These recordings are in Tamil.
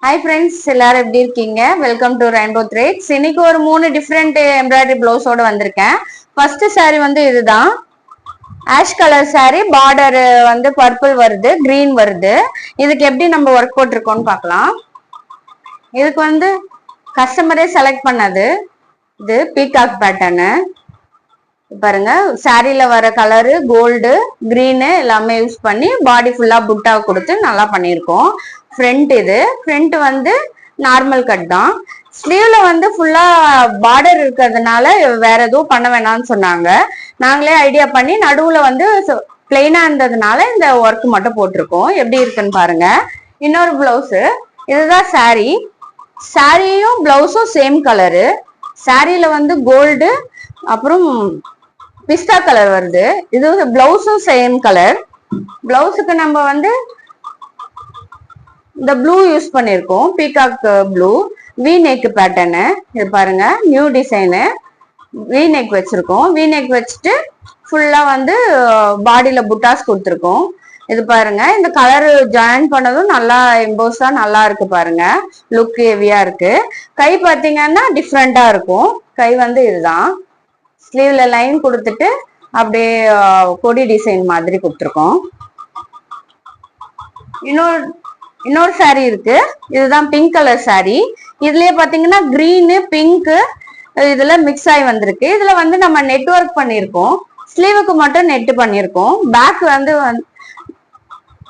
Hi friends, எல்லாரும் எப்படி இருக்கீங்க? Welcome to rainbow threads. இன்னைக்கு ஒரு 3 டிஃப்ரெண்ட் எம்ப்ராய்டரி பிளவுஸோட வந்திருக்கேன். ஃபர்ஸ்ட் saree வந்து இதுதான். ஆஷ் கலர் saree, பார்டர் வந்து பர்பிள் வருது, கிரீன் வருது. இதுக்கு எப்படி நம்ம ஒர்க் போட்டிருக்கோம்னு பார்க்கலாம். இதுக்கு வந்து கஸ்டமரே செலக்ட் பண்ணது. இது பீகாக் பேட்டர்னு. பாருங்க, சாரில வர கலரு கோல்டு, கிரீனு எல்லாமே யூஸ் பண்ணி பாடி ஃபுல்லா புட்டா கொடுத்து நல்லா பண்ணியிருக்கோம். ஃப்ரண்ட் வந்து நார்மல் கட் தான். ஸ்லீவ்ல வந்து ஃபுல்லா பார்டர் இருக்கிறதுனால வேற எதுவும் பண்ண வேணாம்னு சொன்னாங்க. நாங்களே ஐடியா பண்ணி நடுவுல வந்து பிளெயினா இருந்ததுனால இந்த ஒர்க் மட்டும் போட்டிருக்கோம். எப்படி இருக்குன்னு பாருங்க. இன்னொரு பிளவுஸ், இதுதான் சாரியும் பிளவுஸும் சேம் கலரு. சாரியில வந்து கோல்டு அப்புறம் பிஸ்தா கலர் வருது. இது பிளவுஸும் சேம் கலர். பிளவுஸுக்கு நம்ம வந்து இந்த ப்ளூ யூஸ் பண்ணிருக்கோம், peacock blue. We neck pattern. இது பாருங்க, நியூ டிசைனு. வி நெக் வச்சிருக்கோம். வி நெக் வச்சுட்டு ஃபுல்லா வந்து பாடியில புட்டாஸ் கொடுத்துருக்கோம். இது பாருங்க, இந்த கலர் ஜாயின் பண்ணதும் நல்லா எம்போஸா நல்லா இருக்கு பாருங்க. லுக் ஹெவியா இருக்கு. கை பார்த்தீங்கன்னா டிஃப்ரெண்டா இருக்கும். கை வந்து இதுதான். ஸ்லீவ்ல லைன் கொடுத்துட்டு அப்படியே கொடி டிசைன் மாதிரி கொடுத்துருக்கோம். இன்னொரு saree இருக்கு. இதுதான் பிங்க் கலர் saree. இதுலயே பாத்தீங்கன்னா கிரீனு பிங்க் இதுல மிக்ஸ் ஆகி வந்திருக்கு. இதுல வந்து நம்ம நெட் ஒர்க் பண்ணிருக்கோம். ஸ்லீவுக்கு மட்டும் நெட் பண்ணிருக்கோம். பேக் வந்து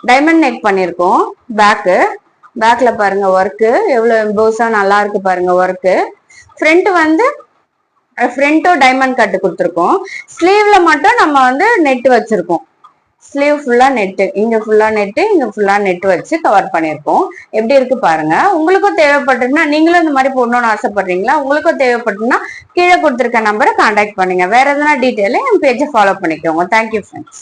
டைமண்ட் நெக் பண்ணிருக்கோம். பேக்ல பாருங்க ஒர்க்கு எவ்வளவு எம்போஸா நல்லா இருக்கு பாருங்க ஒர்க்கு. ஃப்ரண்ட்டும் டைமண்ட் கட்டு கொடுத்துருக்கோம். ஸ்லீவ்ல மட்டும் நம்ம வந்து நெட் வச்சிருக்கோம். ஸ்லீவ் ஃபுல்லா நெட்டு, இங்க ஃபுல்லா நெட் வச்சு கவர் பண்ணிருக்கோம். எப்படி இருக்கு பாருங்க. உங்களுக்கும் தேவைப்பட்டுன்னா, நீங்களும் இந்த மாதிரி போடணும்னு ஆசைப்படுறீங்களா? உங்களுக்கும் தேவைப்பட்டுன்னா கீழே கொடுத்துருக்க நம்பரை கான்டாக்ட் பண்ணுங்க. வேற எதனா டீட்டெயில என் பேஜை ஃபாலோ பண்ணிக்கோங்க. Thank you friends.